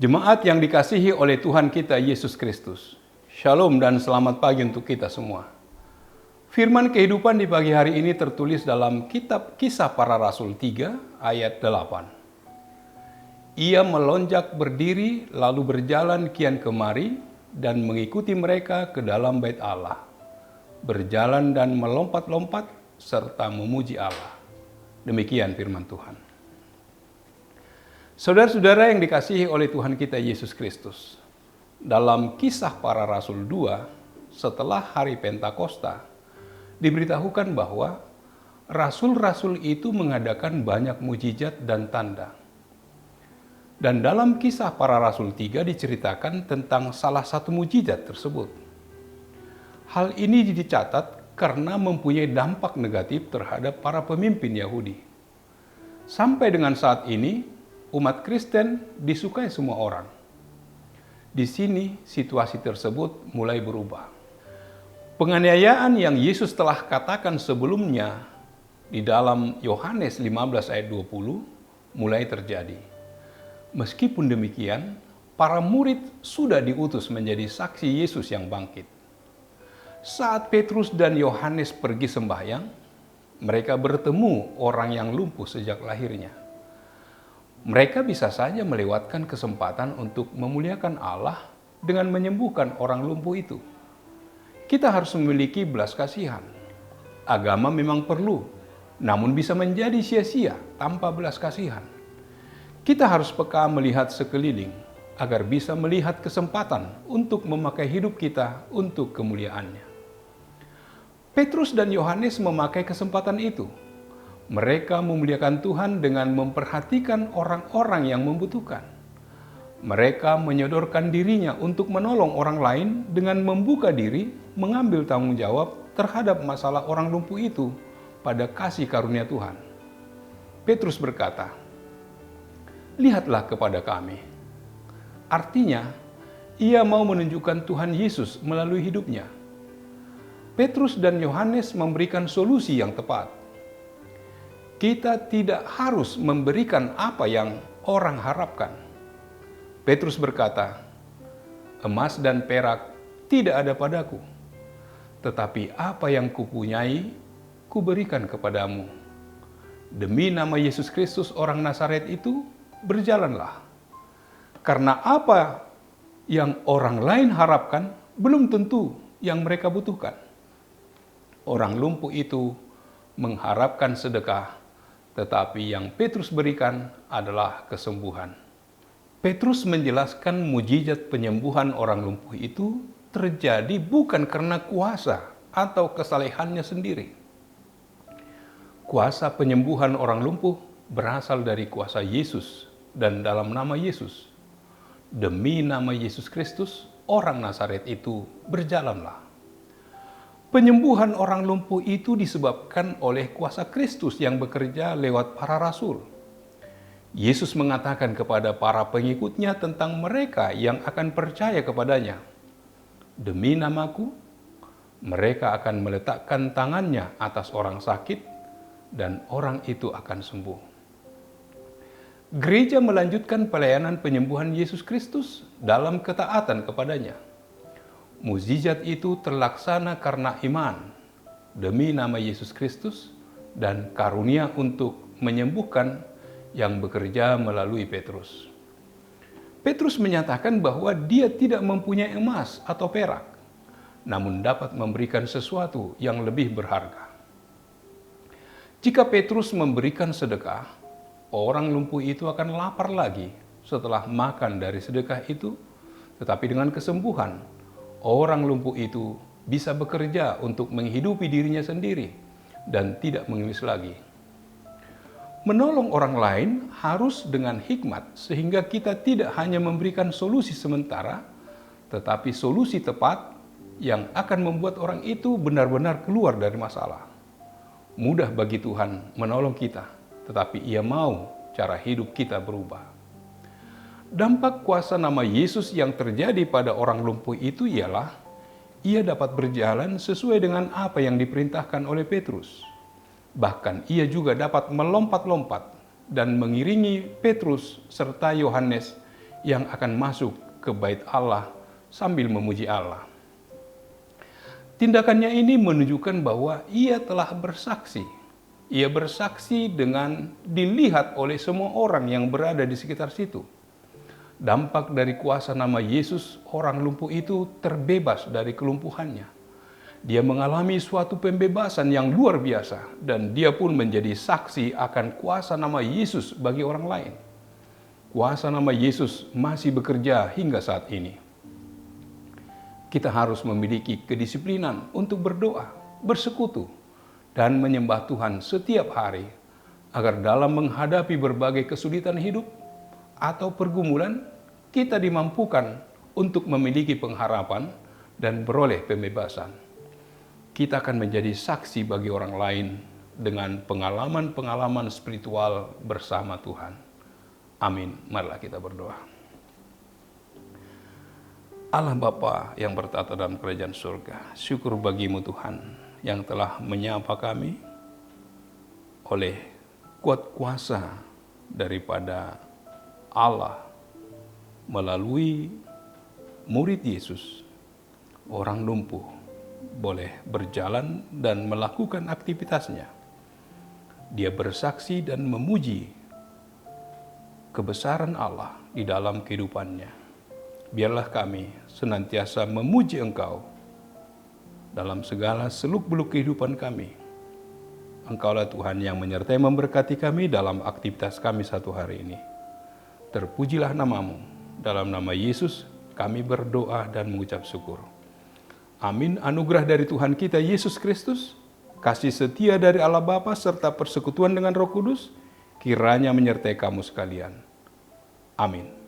Jemaat yang dikasihi oleh Tuhan kita Yesus Kristus. Shalom dan selamat pagi untuk kita semua. Firman kehidupan di pagi hari ini tertulis dalam kitab Kisah Para Rasul 3 ayat 8. Ia melonjak berdiri lalu berjalan kian kemari dan mengikuti mereka ke dalam bait Allah. Berjalan dan melompat-lompat serta memuji Allah. Demikian firman Tuhan. Saudara-saudara yang dikasihi oleh Tuhan kita Yesus Kristus, dalam Kisah Para Rasul 2, setelah hari Pentakosta, diberitahukan bahwa rasul-rasul itu mengadakan banyak mujizat dan tanda. Dan dalam Kisah Para Rasul 3 diceritakan tentang salah satu mujizat tersebut. Hal ini dicatat karena mempunyai dampak negatif terhadap para pemimpin Yahudi. Sampai dengan saat ini, umat Kristen disukai semua orang. Di sini situasi tersebut mulai berubah. Penganiayaan yang Yesus telah katakan sebelumnya di dalam Yohanes 15 ayat 20 mulai terjadi. Meskipun demikian, para murid sudah diutus menjadi saksi Yesus yang bangkit. Saat Petrus dan Yohanes pergi sembahyang, mereka bertemu orang yang lumpuh sejak lahirnya. Mereka bisa saja melewatkan kesempatan untuk memuliakan Allah dengan menyembuhkan orang lumpuh itu. Kita harus memiliki belas kasihan. Agama memang perlu, namun bisa menjadi sia-sia tanpa belas kasihan. Kita harus peka melihat sekeliling agar bisa melihat kesempatan untuk memakai hidup kita untuk kemuliaannya. Petrus dan Yohanes memakai kesempatan itu. Mereka memuliakan Tuhan dengan memperhatikan orang-orang yang membutuhkan. Mereka menyodorkan dirinya untuk menolong orang lain dengan membuka diri, mengambil tanggung jawab terhadap masalah orang lumpuh itu pada kasih karunia Tuhan. Petrus berkata, "Lihatlah kepada kami." Artinya, ia mau menunjukkan Tuhan Yesus melalui hidupnya. Petrus dan Yohanes memberikan solusi yang tepat. Kita tidak harus memberikan apa yang orang harapkan. Petrus berkata, "Emas dan perak tidak ada padaku, tetapi apa yang kupunyai, kuberikan kepadamu. Demi nama Yesus Kristus orang Nazaret itu, berjalanlah." Karena apa yang orang lain harapkan, belum tentu yang mereka butuhkan. Orang lumpuh itu mengharapkan sedekah, tetapi yang Petrus berikan adalah kesembuhan. Petrus menjelaskan mujizat penyembuhan orang lumpuh itu terjadi bukan karena kuasa atau kesalehannya sendiri. Kuasa penyembuhan orang lumpuh berasal dari kuasa Yesus dan dalam nama Yesus. Demi nama Yesus Kristus, orang Nazaret itu berjalanlah. Penyembuhan orang lumpuh itu disebabkan oleh kuasa Kristus yang bekerja lewat para rasul. Yesus mengatakan kepada para pengikutnya tentang mereka yang akan percaya kepadanya. "Demi namaku, mereka akan meletakkan tangannya atas orang sakit dan orang itu akan sembuh." Gereja melanjutkan pelayanan penyembuhan Yesus Kristus dalam ketaatan kepadanya. Mukjizat itu terlaksana karena iman demi nama Yesus Kristus dan karunia untuk menyembuhkan yang bekerja melalui Petrus. Petrus menyatakan bahwa dia tidak mempunyai emas atau perak, namun dapat memberikan sesuatu yang lebih berharga. Jika Petrus memberikan sedekah, orang lumpuh itu akan lapar lagi setelah makan dari sedekah itu, tetapi dengan kesembuhan, orang lumpuh itu bisa bekerja untuk menghidupi dirinya sendiri dan tidak mengemis lagi. Menolong orang lain harus dengan hikmat sehingga kita tidak hanya memberikan solusi sementara, tetapi solusi tepat yang akan membuat orang itu benar-benar keluar dari masalah. Mudah bagi Tuhan menolong kita, tetapi Ia mau cara hidup kita berubah. Dampak kuasa nama Yesus yang terjadi pada orang lumpuh itu ialah ia dapat berjalan sesuai dengan apa yang diperintahkan oleh Petrus. Bahkan ia juga dapat melompat-lompat dan mengiringi Petrus serta Yohanes yang akan masuk ke bait Allah sambil memuji Allah. Tindakannya ini menunjukkan bahwa ia telah bersaksi. Ia bersaksi dengan dilihat oleh semua orang yang berada di sekitar situ. Dampak dari kuasa nama Yesus, orang lumpuh itu terbebas dari kelumpuhannya. Dia mengalami suatu pembebasan yang luar biasa, dan dia pun menjadi saksi akan kuasa nama Yesus bagi orang lain. Kuasa nama Yesus masih bekerja hingga saat ini. Kita harus memiliki kedisiplinan untuk berdoa, bersekutu, dan menyembah Tuhan setiap hari, agar dalam menghadapi berbagai kesulitan hidup atau pergumulan, kita dimampukan untuk memiliki pengharapan dan beroleh pembebasan. Kita akan menjadi saksi bagi orang lain dengan pengalaman-pengalaman spiritual bersama Tuhan. Amin. Marilah kita berdoa. Allah Bapa yang bertata dalam kerajaan surga, syukur bagimu Tuhan yang telah menyapa kami oleh kuat kuasa daripada Allah melalui murid Yesus, orang lumpuh boleh berjalan dan melakukan aktivitasnya. Dia bersaksi dan memuji kebesaran Allah di dalam kehidupannya. Biarlah kami senantiasa memuji Engkau dalam segala seluk-beluk kehidupan kami. Engkaulah Tuhan yang menyertai memberkati kami dalam aktivitas kami satu hari ini. Terpujilah namamu. Dalam nama Yesus kami berdoa dan mengucap syukur. Amin. Anugerah dari Tuhan kita Yesus Kristus, kasih setia dari Allah Bapa serta persekutuan dengan Roh Kudus kiranya menyertai kamu sekalian. Amin.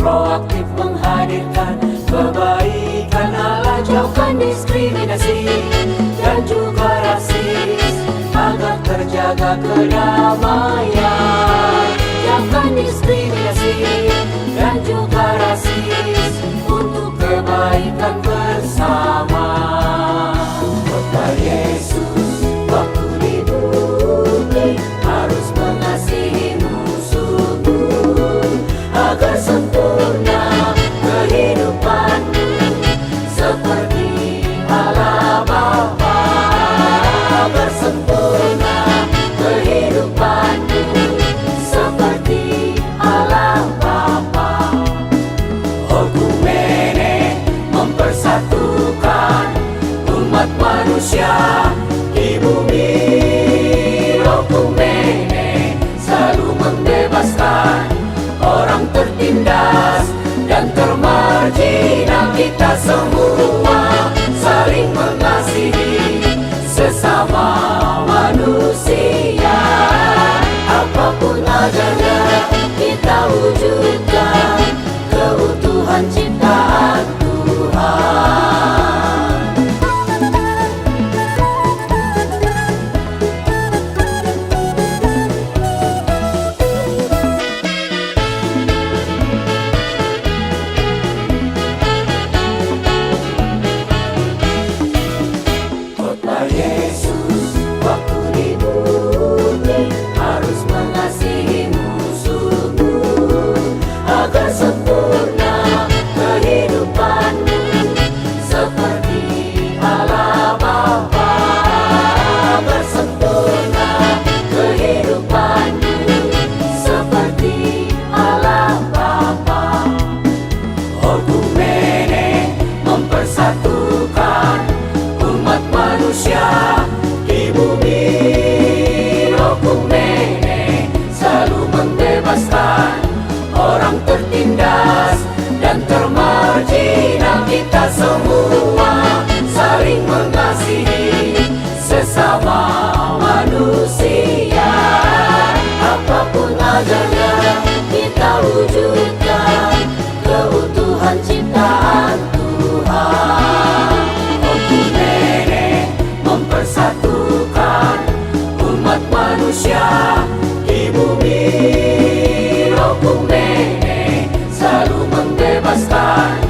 Proaktif menghadirkan kebaikan Allah, jauhkan diskriminasi dan juga rasis, agar terjaga kedamaian. Jauhkan diskriminasi dan juga rasis untuk kebaikan bersama. Kota Yesus waktu di bumi harus mengasihi musuhmu agar sempurna kehidupanmu seperti Allah Bapa. Agar sempurna kehidupanmu seperti Allah Bapa. Okumene mempersatukan manusia di bumi. Roh Kumene selalu membebaskan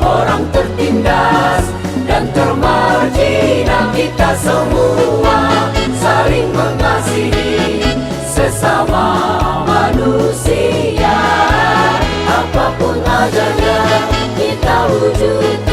orang tertindas dan termarginal. Kita semua saling mengasihi sesama manusia. Apapun adanya kita wujud